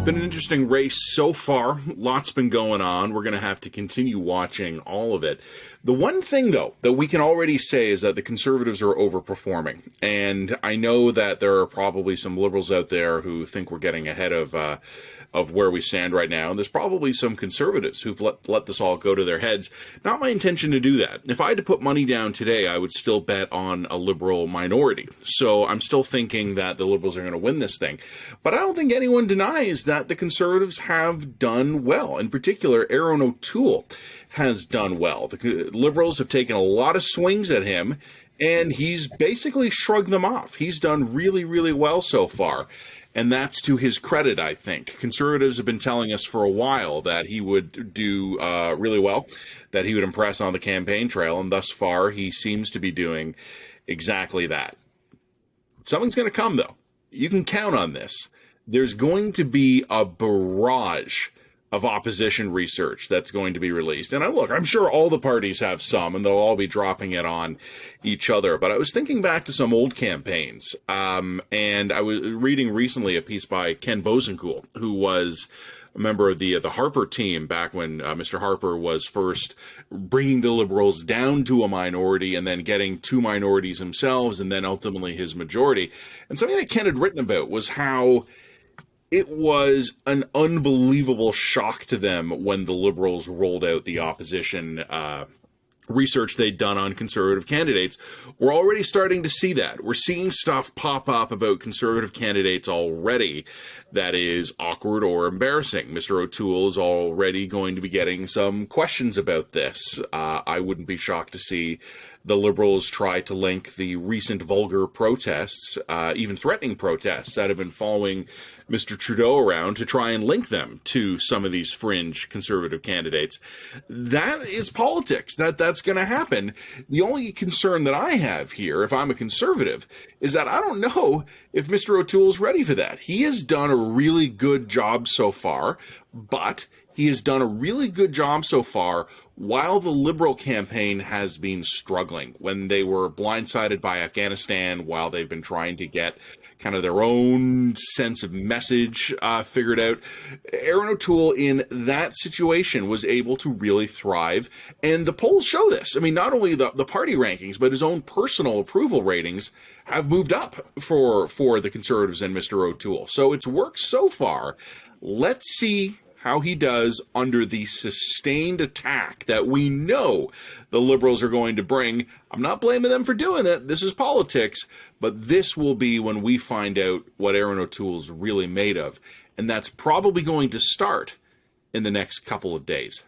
Been an interesting race so far. Lots been going on. We're going to have to continue watching all of it. The one thing, though, that we can already say is that the Conservatives are overperforming. And I know that there are probably some Liberals out there who think we're getting ahead of where we stand right now. And there's probably some Conservatives who've let this all go to their heads. Not my intention to do that. If I had to put money down today, I would still bet on a Liberal minority. So I'm still thinking that the Liberals are going to win this thing. But I don't think anyone denies that the Conservatives have done well. In particular, Erin O'Toole has done well. The Liberals have taken a lot of swings at him, and he's basically shrugged them off. He's done really, really well so far. And that's to his credit, I think. Conservatives have been telling us for a while that he would do really well, that he would impress on the campaign trail, and thus far he seems to be doing exactly that. Something's going to come, though. You can count on this. There's going to be a barrage of opposition research that's going to be released. And I'm sure all the parties have some, and they'll all be dropping it on each other. But I was thinking back to some old campaigns, and I was reading recently a piece by Ken Bosencool, who was a member of the Harper team back when Mr. Harper was first bringing the Liberals down to a minority and then getting two minorities themselves and then ultimately his majority. And something that Ken had written about was how it was an unbelievable shock to them when the Liberals rolled out the opposition research they'd done on Conservative candidates. We're already starting to see that. We're seeing stuff pop up about Conservative candidates already that is awkward or embarrassing. Mr. O'Toole is already going to be getting some questions about this. I wouldn't be shocked to see the Liberals try to link the recent vulgar protests, even threatening protests that have been following Mr. Trudeau around, to try and link them to some of these fringe Conservative candidates. That is politics. That's going to happen. The only concern that I have here, if I'm a Conservative, is that I don't know if Mr. O'Toole is ready for that. He has done a really good job so far, but he has done a really good job so far while the Liberal campaign has been struggling, when they were blindsided by Afghanistan, while they've been trying to get kind of their own sense of message figured out. Erin O'Toole in that situation was able to really thrive, and the polls show this. I mean, not only the party rankings, but his own personal approval ratings have moved up for the Conservatives and Mr. O'Toole. So it's worked so far. Let's see how he does under the sustained attack that we know the Liberals are going to bring. I'm not blaming them for doing that. This is politics, but this will be when we find out what Erin O'Toole is really made of. And that's probably going to start in the next couple of days.